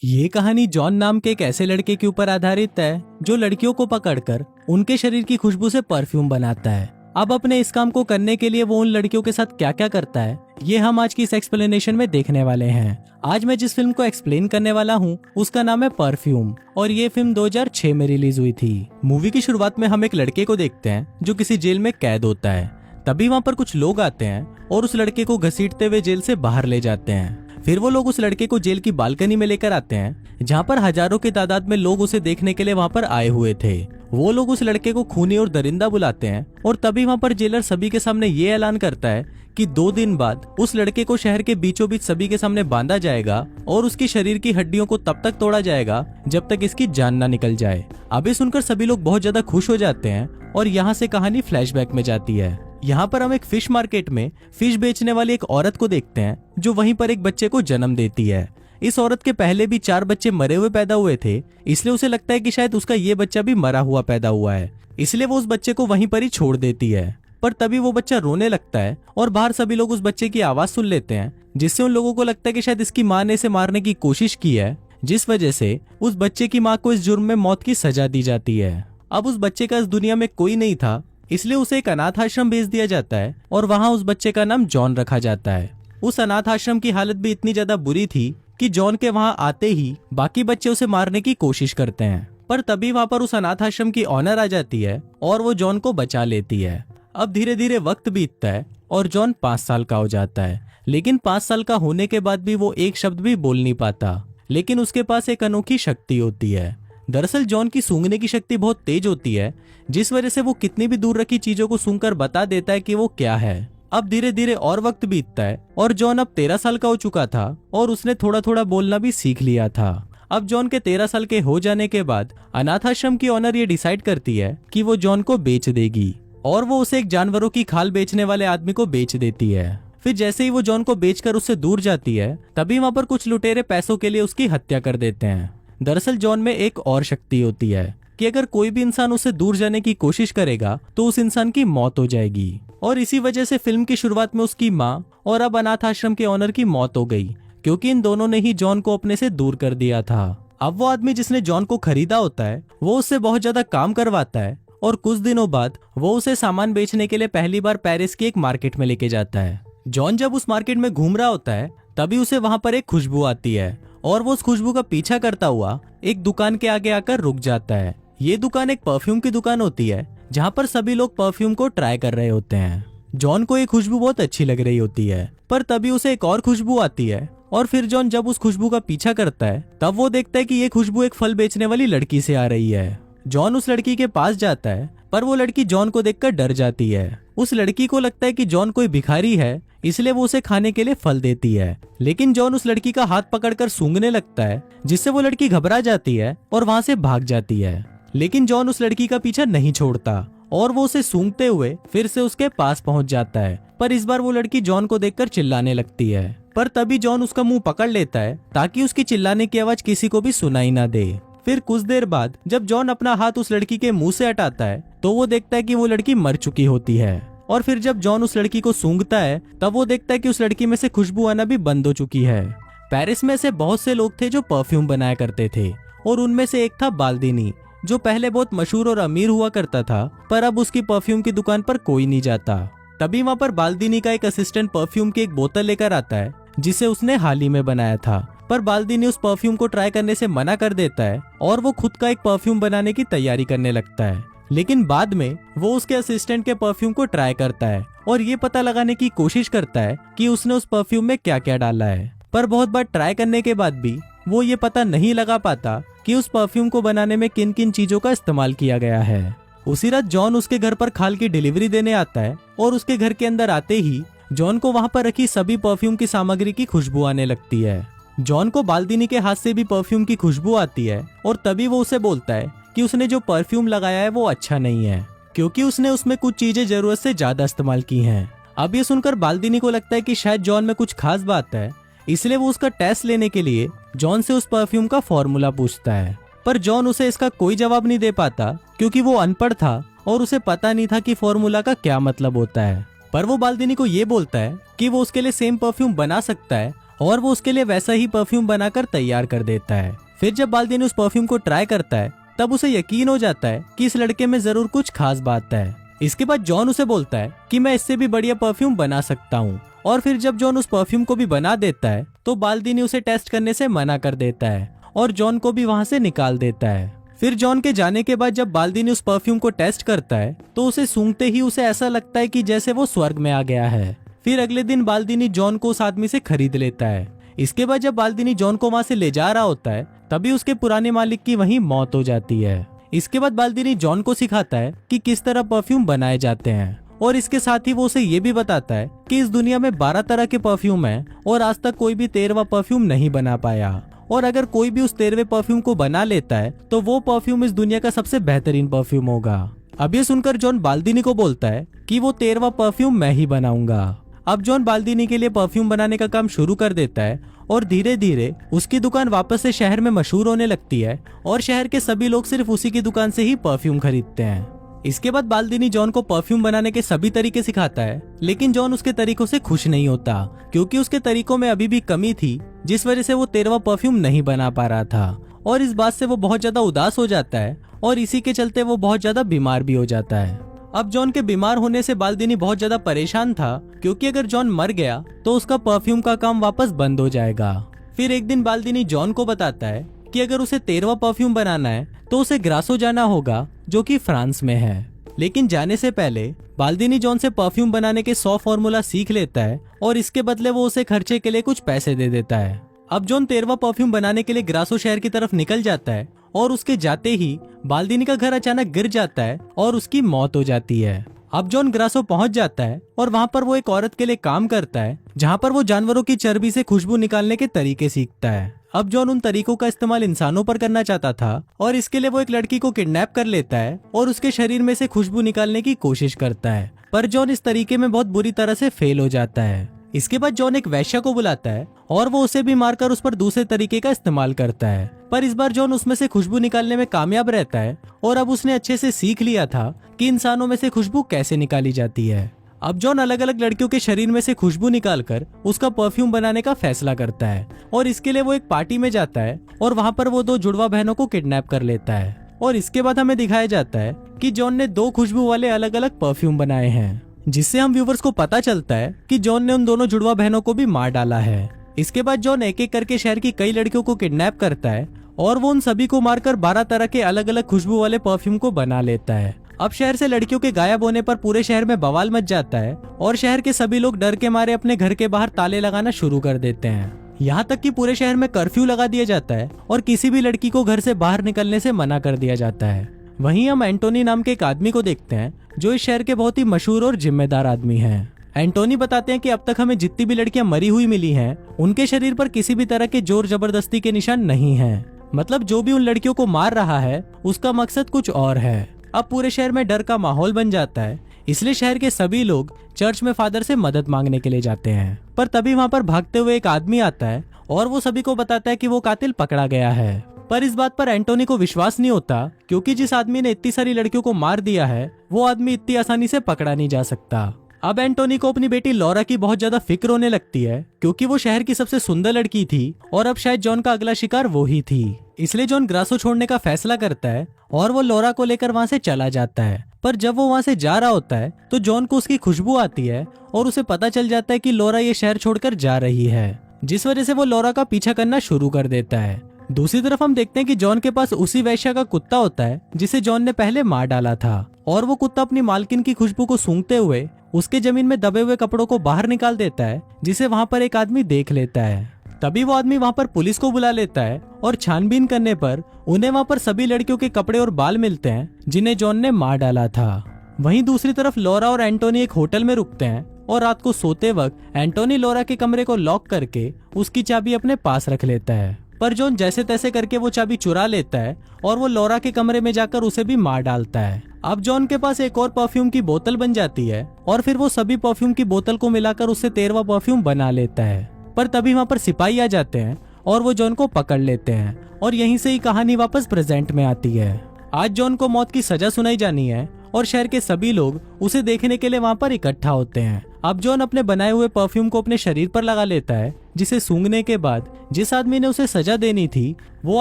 ये कहानी जॉन नाम के एक ऐसे लड़के के ऊपर आधारित है जो लड़कियों को पकड़कर उनके शरीर की खुशबू से परफ्यूम बनाता है। अब अपने इस काम को करने के लिए वो उन लड़कियों के साथ क्या क्या करता है, ये हम आज की इस एक्सप्लेनेशन में देखने वाले हैं। आज मैं जिस फिल्म को एक्सप्लेन करने वाला हूँ उसका नाम है परफ्यूम और ये फिल्म 2006 में रिलीज हुई थी। मूवी की शुरुआत में हम एक लड़के को देखते हैं जो किसी जेल में कैद होता है। तभी वहाँ पर कुछ लोग आते हैं और उस लड़के को घसीटते हुए जेल से बाहर ले जाते हैं। फिर वो लोग उस लड़के को जेल की बालकनी में लेकर आते हैं जहाँ पर हजारों की तादाद में लोग उसे देखने के लिए वहाँ पर आए हुए थे। वो लोग उस लड़के को खूनी और दरिंदा बुलाते हैं और तभी वहाँ पर जेलर सभी के सामने ये ऐलान करता है कि 2 दिन बाद उस लड़के को शहर के बीचों बीच सभी के सामने बांधा जाएगा और उसकी शरीर की हड्डियों को तब तक तोड़ा जाएगा जब तक इसकी जान ना निकल जाए। अभी सुनकर सभी लोग बहुत ज्यादा खुश हो जाते हैं और यहाँ से कहानी फ्लैशबैक में जाती है। यहाँ पर हम एक फिश मार्केट में फिश बेचने वाली एक औरत को देखते हैं जो वहीं पर एक बच्चे को जन्म देती है। इस औरत के पहले भी 4 बच्चे मरे हुए पैदा हुए थे, इसलिए उसे लगता है कि शायद उसका ये बच्चा भी मरा हुआ पैदा हुआ है, इसलिए वो उस बच्चे को वहीं पर ही छोड़ देती है। पर तभी वो बच्चा रोने लगता है और बाहर सभी लोग उस बच्चे की आवाज सुन लेते हैं, जिससे उन लोगों को लगता है कि शायद इसकी माँ ने इसे मारने की कोशिश की है, जिस वजह से उस बच्चे की माँ को इस जुर्म में मौत की सजा दी जाती है। अब उस बच्चे का इस दुनिया में कोई नहीं था, इसलिए उसे एक अनाथ आश्रम भेज दिया जाता है और वहाँ उस बच्चे का नाम जॉन रखा जाता है। उस अनाथ आश्रम की हालत भी इतनी ज्यादा बुरी थी कि जॉन के वहाँ आते ही बाकी बच्चे उसे मारने की कोशिश करते हैं, पर तभी वहाँ पर उस अनाथ आश्रम की ऑनर आ जाती है और वो जॉन को बचा लेती है। अब धीरे धीरे वक्त बीतता है और जॉन 5 साल का हो जाता है, लेकिन 5 साल का होने के बाद भी वो एक शब्द भी बोल नहीं पाता। लेकिन उसके पास एक अनोखी शक्ति होती है। दरअसल जॉन की सूंघने की शक्ति बहुत तेज होती है, जिस वजह से वो कितनी भी दूर रखी चीजों को सूंघकर बता देता है कि वो क्या है। अब धीरे धीरे और वक्त बीतता है और जॉन अब 13 साल का हो चुका था और उसने थोड़ा थोड़ा बोलना भी सीख लिया था। अब जॉन के 13 साल के हो जाने के बाद अनाथ आश्रम की ऑनर ये डिसाइड करती है कि वो जॉन को बेच देगी और वो उसे एक जानवरों की खाल बेचने वाले आदमी को बेच देती है। फिर जैसे ही वो जॉन को बेचकर उससे दूर जाती है, तभी वहाँ पर कुछ लुटेरे पैसों के लिए उसकी हत्या कर देते हैं। दरअसल जॉन में एक और शक्ति होती है कि अगर कोई भी इंसान उससे दूर जाने की कोशिश करेगा तो उस इंसान की मौत हो जाएगी। और इसी वजह से फिल्म की शुरुआत में उसकी माँ और अब अनाथ आश्रम के ऑनर की मौत हो गई, क्योंकि इन दोनों ने ही जॉन को अपने से दूर कर दिया था। अब वो आदमी जिसने जॉन को खरीदा होता है वो उससे बहुत ज्यादा काम करवाता है और कुछ दिनों बाद वो उसे सामान बेचने के लिए पहली बार पेरिस की एक मार्केट में लेके जाता है। जॉन जब उस मार्केट में घूम रहा होता है तभी उसे वहाँ पर एक खुशबू आती है और वो उस खुशबू का पीछा करता हुआ एक दुकान के आगे आकर रुक जाता है। ये दुकान एक परफ्यूम की दुकान होती है जहाँ पर सभी लोग परफ्यूम को ट्राई कर रहे होते हैं। जॉन को ये खुशबू बहुत अच्छी लग रही होती है, पर तभी उसे एक और खुशबू आती है और फिर जॉन जब उस खुशबू का पीछा करता है तब वो देखता है कि ये खुशबू एक फल बेचने वाली लड़की से आ रही है। जॉन उस लड़की के पास जाता है, पर वो लड़की जॉन को देखकर डर जाती है। उस लड़की को लगता है कि जॉन कोई भिखारी है, इसलिए वो उसे खाने के लिए फल देती है। लेकिन जॉन उस लड़की का हाथ पकड़कर सूंघने लगता है, जिससे वो लड़की घबरा जाती है और वहाँ से भाग जाती है। लेकिन जॉन उस लड़की का पीछा नहीं छोड़ता और वो उसे सूंघते हुए फिर से उसके पास पहुंच जाता है, पर इस बार वो लड़की जॉन को देखकर चिल्लाने लगती है। पर तभी जॉन उसका मुंह पकड़ लेता है ताकि उसकी चिल्लाने की आवाज किसी को भी सुनाई ना दे। फिर कुछ देर बाद जब जॉन अपना हाथ उस लड़की के मुंह से हटाता है तो वो देखता है कि वो लड़की मर चुकी होती है। और फिर जब जॉन उस लड़की को सूंघता है तब वो देखता है कि उस लड़की में से खुशबू आना भी बंद हो चुकी है। पेरिस में ऐसे बहुत से लोग थे जो परफ्यूम बनाया करते थे और उनमें से एक था बाल्दिनी, जो पहले बहुत मशहूर और अमीर हुआ करता था, पर अब उसकी परफ्यूम की दुकान पर कोई नहीं जाता। तभी वहाँ पर बाल्दिनी का एक असिस्टेंट परफ्यूम की एक बोतल लेकर आता है जिसे उसने हाल ही में बनाया था, पर बाल्दिनी उस परफ्यूम को ट्राई करने से मना कर देता है और वो खुद का एक परफ्यूम बनाने की तैयारी करने लगता है। लेकिन बाद में वो उसके असिस्टेंट के परफ्यूम को ट्राई करता है और ये पता लगाने की कोशिश करता है कि उसने उस परफ्यूम में क्या क्या डाला है, पर बहुत बार ट्राई करने के बाद भी वो ये पता नहीं लगा पाता कि उस परफ्यूम को बनाने में किन किन चीजों का इस्तेमाल किया गया है। उसी रात जॉन उसके घर पर खाल की डिलीवरी देने आता है और उसके घर के अंदर आते ही जॉन को वहाँ पर रखी सभी परफ्यूम की सामग्री की खुशबू आने लगती है। जॉन को बाल्दिनी के हाथ से भी परफ्यूम की खुशबू आती है और तभी वो उसे बोलता है कि उसने जो परफ्यूम लगाया है वो अच्छा नहीं है, क्योंकि उसने उसमें कुछ चीजें जरूरत से ज्यादा इस्तेमाल की हैं। अब ये सुनकर बाल्दिनी को लगता है कि शायद जॉन में कुछ खास बात है, इसलिए वो उसका टेस्ट लेने के लिए जॉन से उस परफ्यूम का फॉर्मूला पूछता है। पर जॉन उसे इसका कोई जवाब नहीं दे पाता, क्योंकि वो अनपढ़ था और उसे पता नहीं था कि फॉर्मूला का क्या मतलब होता है। पर वो बाल्दिनी को ये बोलता है कि वो उसके लिए सेम परफ्यूम बना सकता है और वो उसके लिए वैसा ही परफ्यूम बनाकर तैयार कर देता है। फिर जब बाल्दिनी उस परफ्यूम को ट्राई करता है तब उसे यकीन हो जाता है कि इस लड़के में जरूर कुछ खास बात है। इसके बाद जॉन उसे बोलता है कि मैं इससे भी बढ़िया परफ्यूम बना सकता हूँ। और फिर जब जॉन उस परफ्यूम को भी बना देता है तो बाल्दिनी उसे टेस्ट करने से मना कर देता है और जॉन को भी वहाँ से निकाल देता है। फिर जॉन के जाने के बाद जब बाल्दिनी उस परफ्यूम को टेस्ट करता है तो उसे सूंघते ही उसे ऐसा लगता है कि जैसे वो स्वर्ग में आ गया है। फिर अगले दिन बाल्दिनी जॉन को उस आदमी से खरीद लेता है। इसके बाद जब बाल्दिनी जॉन को वहाँ से ले जा रहा होता है तभी उसके पुराने मालिक की वहीं मौत हो जाती है। इसके बाद बाल्दिनी जॉन को सिखाता है कि किस तरह परफ्यूम बनाए जाते हैं और इसके साथ ही वो उसे ये भी बताता है कि इस दुनिया में 12 तरह के परफ्यूम हैं और आज तक कोई भी 13वां परफ्यूम नहीं बना पाया। और अगर कोई भी उस 13वें परफ्यूम को बना लेता है तो वो परफ्यूम इस दुनिया का सबसे बेहतरीन परफ्यूम होगा। अब ये सुनकर जॉन बाल्दिनी को बोलता है कि वो 13वां परफ्यूम मैं ही बनाऊंगा। अब जॉन बाल्दिनी के लिए परफ्यूम बनाने का काम शुरू कर देता है और धीरे धीरे उसकी दुकान वापस से शहर में मशहूर होने लगती है और शहर के सभी लोग सिर्फ उसी की दुकान से ही परफ्यूम खरीदते हैं। इसके बाद बाल्दिनी जॉन को परफ्यूम बनाने के सभी तरीके सिखाता है, लेकिन जॉन उसके तरीकों से खुश नहीं होता क्योंकि उसके तरीकों में अभी भी कमी थी, जिस वजह से वो 13वां परफ्यूम नहीं बना पा रहा था। और इस बात से वो बहुत ज्यादा उदास हो जाता है और इसी के चलते वो बहुत ज्यादा बीमार भी हो जाता है। अब जॉन के बीमार होने से बाल्दिनी बहुत ज्यादा परेशान था क्योंकि अगर जॉन मर गया तो उसका परफ्यूम का काम वापस बंद हो जाएगा। फिर एक दिन बाल्दिनी जॉन को बताता है कि अगर उसे 13वां परफ्यूम बनाना है तो उसे ग्रासो जाना होगा जो कि फ्रांस में है। लेकिन जाने से पहले बाल्दिनी जॉन से परफ्यूम बनाने के 100 फॉर्मूला सीख लेता है और इसके बदले वो उसे खर्चे के लिए कुछ पैसे दे देता है। अब जॉन 13वां परफ्यूम बनाने के लिए ग्रासो शहर की तरफ निकल जाता है और उसके जाते ही बाल्दिनी का घर अचानक गिर जाता है और उसकी मौत हो जाती है। अब जॉन ग्रासो पहुंच जाता है और वहाँ पर वो एक औरत के लिए काम करता है जहाँ पर वो जानवरों की चर्बी से खुशबू निकालने के तरीके सीखता है। अब जॉन उन तरीकों का इस्तेमाल इंसानों पर करना चाहता था और इसके लिए वो एक लड़की को किडनैप कर लेता है और उसके शरीर में से खुशबू निकालने की कोशिश करता है, पर जॉन इस तरीके में बहुत बुरी तरह से फेल हो जाता है। इसके बाद जॉन एक वैश्या को बुलाता है और वो उसे भी मारकर उस पर दूसरे तरीके का इस्तेमाल करता है, पर इस बार जॉन उसमें से खुशबू निकालने में कामयाब रहता है और अब उसने अच्छे से सीख लिया था कि इंसानों में से खुशबू कैसे निकाली जाती है। अब जॉन अलग अलग लड़कियों के शरीर में से खुशबू निकालकर उसका परफ्यूम बनाने का फैसला करता है और इसके लिए वो एक पार्टी में जाता है और वहाँ पर वो 2 जुड़वा बहनों को किडनैप कर लेता है। और इसके बाद हमें दिखाया जाता है कि जॉन ने 2 खुशबू वाले अलग अलग परफ्यूम बनाए हैं, जिससे हम व्यूवर्स को पता चलता है कि जॉन ने उन दोनों जुड़वा बहनों को भी मार डाला है। इसके बाद जॉन एक एक करके शहर की कई लड़कियों को किडनैप करता है और वो उन सभी को मारकर 12 तरह के अलग अलग खुशबू वाले परफ्यूम को बना लेता है। अब शहर से लड़कियों के गायब होने पर पूरे शहर में बवाल मच जाता है और शहर के सभी लोग डर के मारे अपने घर के बाहर ताले लगाना शुरू कर देते हैं। यहाँ तक कि पूरे शहर में कर्फ्यू लगा दिया जाता है और किसी भी लड़की को घर से बाहर निकलने से मना कर दिया जाता है। वहीं हम एंटोनी नाम के एक आदमी को देखते हैं जो इस शहर के बहुत ही मशहूर और जिम्मेदार आदमी हैं। एंटोनी बताते हैं कि अब तक हमें जितनी भी लड़कियां मरी हुई मिली हैं, उनके शरीर पर किसी भी तरह के जोर जबरदस्ती के निशान नहीं हैं। मतलब जो भी उन लड़कियों को मार रहा है उसका मकसद कुछ और है। अब पूरे शहर में डर का माहौल बन जाता है, इसलिए शहर के सभी लोग चर्च में फादर से मदद मांगने के लिए जाते हैं। पर तभी वहाँ पर भागते हुए एक आदमी आता है और वो सभी को बताता है कि वो कातिल पकड़ा गया है। पर इस बात पर एंटोनी को विश्वास नहीं होता क्योंकि जिस आदमी ने इतनी सारी लड़कियों को मार दिया है वो आदमी इतनी आसानी से पकड़ा नहीं जा सकता। अब एंटोनी को अपनी बेटी लॉरा की बहुत ज्यादा फिक्र होने लगती है क्योंकि वो शहर की सबसे सुंदर लड़की थी और अब शायद जॉन का अगला शिकार वो ही थी। इसलिए जॉन ग्रासो छोड़ने का फैसला करता है और वो लॉरा को लेकर वहाँ से चला जाता है। पर जब वो वहाँ से जा रहा होता है तो जॉन को उसकी खुशबू आती है और उसे पता चल जाता है कि लॉरा ये शहर छोड़कर जा रही है, जिस वजह से वो लॉरा का पीछा करना शुरू कर देता है। दूसरी तरफ हम देखते हैं कि जॉन के पास उसी वैश्या का कुत्ता होता है जिसे जॉन ने पहले मार डाला था और वो कुत्ता अपनी मालकिन की खुशबू को सूंघते हुए उसके जमीन में दबे हुए कपड़ों को बाहर निकाल देता है, जिसे वहाँ पर एक आदमी देख लेता है। तभी वो आदमी वहाँ पर पुलिस को बुला लेता है और छानबीन करने पर उन्हें वहाँ पर सभी लड़कियों के कपड़े और बाल मिलते हैं जिन्हें जॉन ने मार डाला था। वहीं दूसरी तरफ लॉरा और एंटोनी एक होटल में रुकते हैं और रात को सोते वक्त एंटोनी लॉरा के कमरे को लॉक करके उसकी चाबी अपने पास रख लेता है। पर जॉन जैसे तैसे करके वो चाबी चुरा लेता है और वो लॉरा के कमरे में जाकर उसे भी मार डालता है। अब जॉन के पास एक और परफ्यूम की बोतल बन जाती है और फिर वो सभी परफ्यूम की बोतल को मिलाकर उससे 13वां परफ्यूम बना लेता है। पर तभी वहाँ पर सिपाही आ जाते हैं और वो जॉन को पकड़ लेते हैं और यहीं से ही कहानी वापस प्रेजेंट में आती है। आज जॉन को मौत की सजा सुनाई जानी है और शहर के सभी लोग उसे देखने के लिए वहाँ पर इकट्ठा होते हैं। अब जॉन अपने बनाए हुए परफ्यूम को अपने शरीर पर लगा लेता है, जिसे सूंघने के बाद जिस आदमी ने उसे सजा देनी थी वो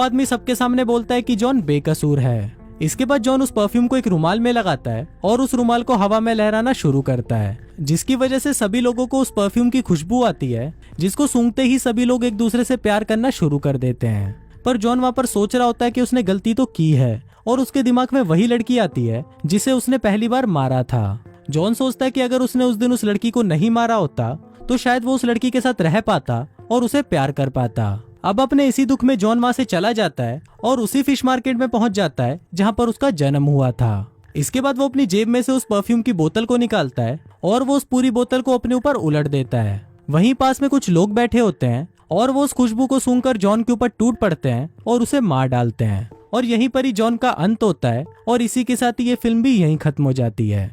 आदमी सबके सामने बोलता है कि जॉन बेकसूर है। इसके बाद जॉन उस परफ्यूम को एक रुमाल में लगाता है और उस रुमाल को हवा में लहराना शुरू करता है, जिसकी वजह से सभी लोगों को उस परफ्यूम की खुशबू आती है, जिसको सूंघते ही सभी लोग एक दूसरे से प्यार करना शुरू कर देते हैं। पर जॉन वहाँ पर सोच रहा होता है कि उसने गलती तो की है और उसके दिमाग में वही लड़की आती है जिसे उसने पहली बार मारा था। जॉन सोचता है कि अगर उसने उस दिन उस लड़की को नहीं मारा होता तो शायद वो उस लड़की के साथ रह पाता और उसे प्यार कर पाता। अब अपने इसी दुख में जॉन वहाँ से चला जाता है और उसी फिश मार्केट में पहुंच जाता है जहाँ पर उसका जन्म हुआ था। इसके बाद वो अपनी जेब में से उस परफ्यूम की बोतल को निकालता है और वो उस पूरी बोतल को अपने ऊपर उलट देता है। वहीं पास में कुछ लोग बैठे होते हैं और वो उस खुशबू को सूंघकर जॉन के ऊपर टूट पड़ते हैं और उसे मार डालते हैं। और यहीं पर ही जॉन का अंत होता है और इसी के साथ ही ये फिल्म भी यहीं खत्म हो जाती है।